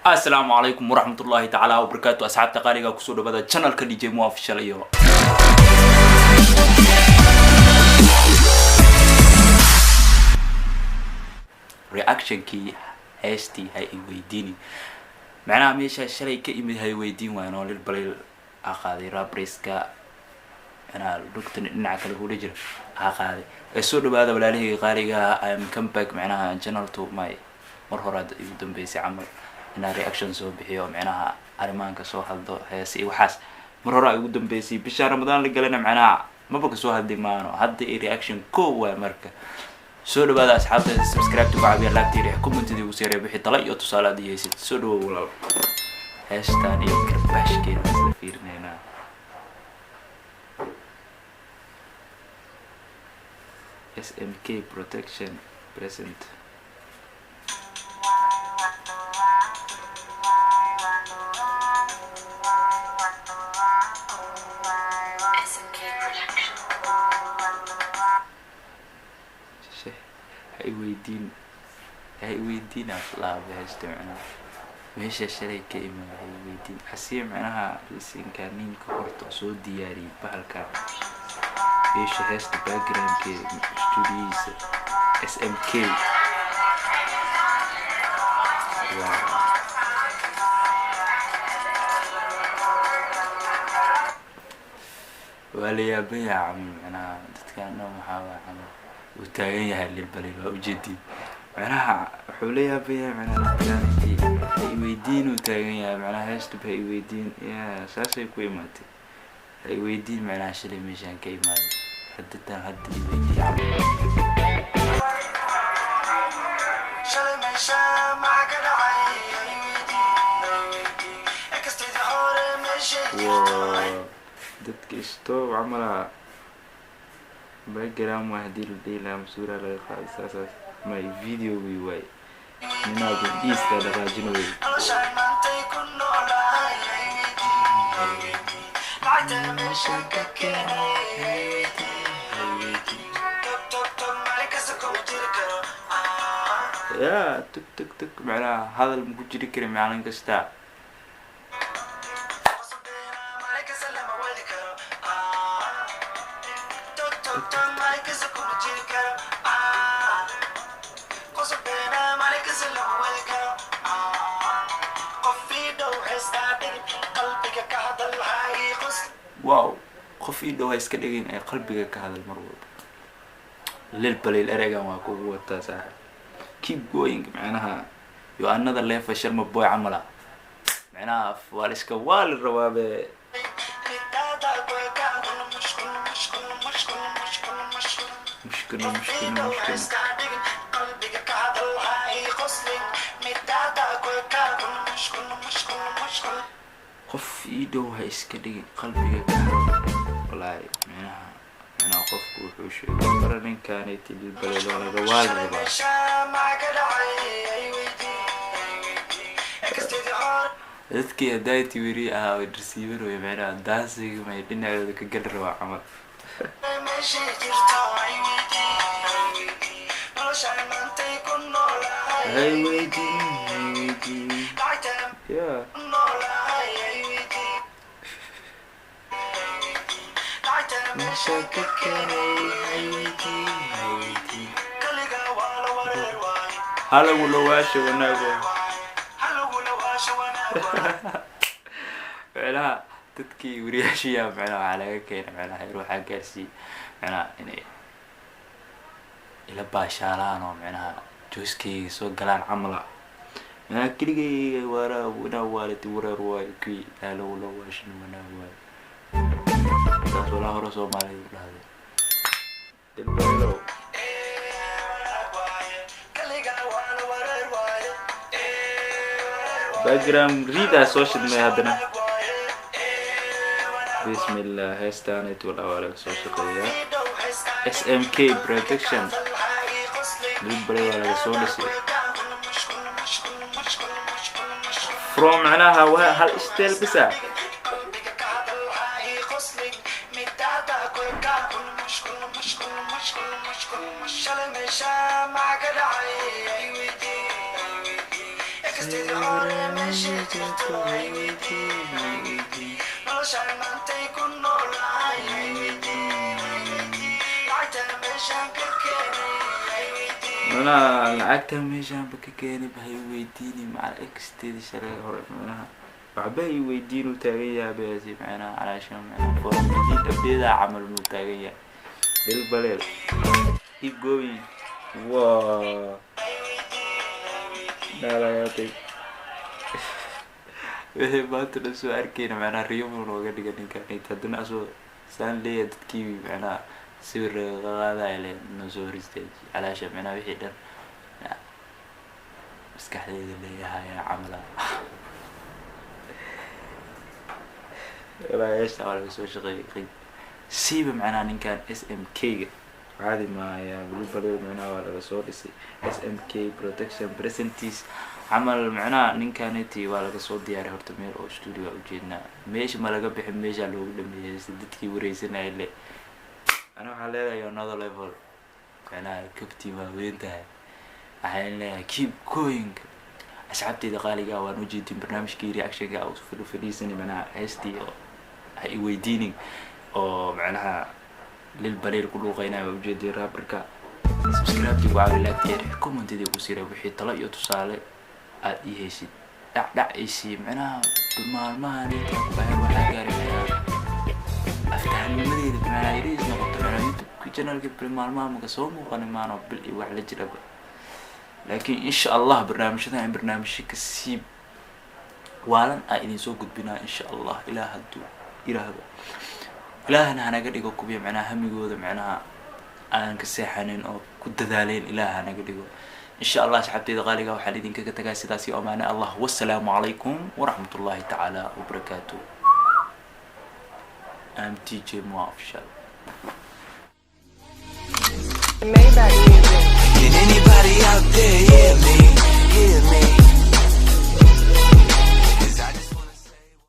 السلام عليكم ورحمة الله تعالى وبركاته. أصحاب تقاريغا كسو دبدا channel ka DJ Mo official iyo reaction ki heesti hay weydiini macnaha meesha shalay ka imid hay weydiin waano lil balil aqaaday rabriska ana dugtan dhinaca kale u dhijir aqaaday soo dhawaada walaalihii qaariga I am come back macnaha channel to my mar horad ugu dambeysay camal ina reaction soo bixiyo macnaha arimaanka soo hadlo heesi waxaas mar hore ugu dambeysay bisha Ramadan la galana macnaha maba ka soo hadlay maano hadda reaction ko waa marka soo dhawaada asxaabta subscribe to baabiya laabtii reex comment ugu soo reebixi tala iyo tusaalaad yeesid soo dhawo walaal heestan iyo karbashkeena isla fiirnayna SMK protection present هاي ويدين أطلع بهالجمعنا وهيش الشري كإما هاي ويدين حسير معناها لسين كانين كورت صوت دياري بهالكا هيش هاست باكجراوند كي ستوديوز SMK وليا بيا عمي معناها تتكلم محاوى عمي وتاعي هاللي البليل وجدي معناها حوليها بيا معناها كانت ويدين وتاعي معناها هاش تبقى ويدين يا ساسي كوي ماتي ويدين معناها شلي مشان كي مالي حدتها هاد ويدين شلي مشان معك العين اكستيد حوري مشي دتك استو عملها باكجراوند واحد يلا مسؤول على اساس my video way nina gudis da rajino way يا تك تك معناها هذا المجري كريم معلن كستا واو خفي دو هاي سكدين اي قلبك كهذا المرور للبليل اريغان واكو وتا صاحب keep going معناها you another level شرم بوي عملا معناها والسكا وال الروابه مشكلة قف ايدو هاي اسكدين قلبي والله معناها قف وحوش قررين كانت البلد ولا روال ربا dadkii hadayti wiri aha receiver way macnaha daasiga ma dhinacooda ka gal raba camal hey waiting yeah هلا ولا واش وناغو معناها dadkii wariyaashiya macnaha waxa laga keenay macnaha ruuxa gaarsi macnaha inay ila baashaalaan oo macnaha jooskii soo galaan camala macnaha kiligay wara wana waalid warar way ki ala wala waashin wana way taas wala hore Soomaaliya u dhahday dilbalo background rida social media hadana بسم الله هستانت والأوالك سوشقية SMK protection للبري ولا سولسي from معناها هالاشتيل بسا أنا لعبتها ميشان بككيني بهاي ويديني مع الإكس تيدي شري هور منها وعباي ويدينو تاغيا بيزي معنا علشان معنا فورم جديد أبديدا عمل متاغيا للبليل keep going واو لا يعطيك wixii maanta la soo arkayna macnaa riyo looga dhiga ninkan haddana asoo saan leeyahay dadkii macnaa sawir qaadaya le noo soo horistay calaasha macnaa wixii dhan maskaxdayda leeyahay camala walaa yeesha wala soo shaqeeyay siiba macnaa ninkan SMK-ga عادي ما يا بالبلد معنا ولا صور اسي SMK protection presentes عمل معنا نينكانيتي ولا صوت دياري هرت مير او استوديو وجينا ماشي ما لقى بخ ميشا لو دمي سددكي وريسنا اللي انا waxa leeyahay another level kana kabti ma weyntahay waxaan leeyahay keep going asxaabtayda qaaliga waan u jeedin barnaamijkii reaction-ka oo fadhiisani macna ST ay weydiinin oo macnaha للبليل كله قينا وجدي رابركا سبسكرايب تبغى على لايك تيري كومنت دي وسيره وحي طلع يتصال ادي هيسي دع ايسي معنا ما ني باي ولا غاري افتح المدير معنا يريز نقطه على يوتيوب كيشانل قبل ما مقسوم وقنا ما نبل وعلى جرب لكن ان شاء الله برنامجنا برنامج كسيب والان ايدين سو غدبنا ان شاء الله الى هدو الى هذا إلهنا هنقدر يقول كبير معناها هم يقول معناها أنا كسيحانين أو كدذالين إلهنا قد يقول إن شاء الله سحبتي ذغالي وحاليدين كتجاسي داسي أمانة الله والسلام عليكم ورحمة الله تعالى وبركاته. MTJ موافشل.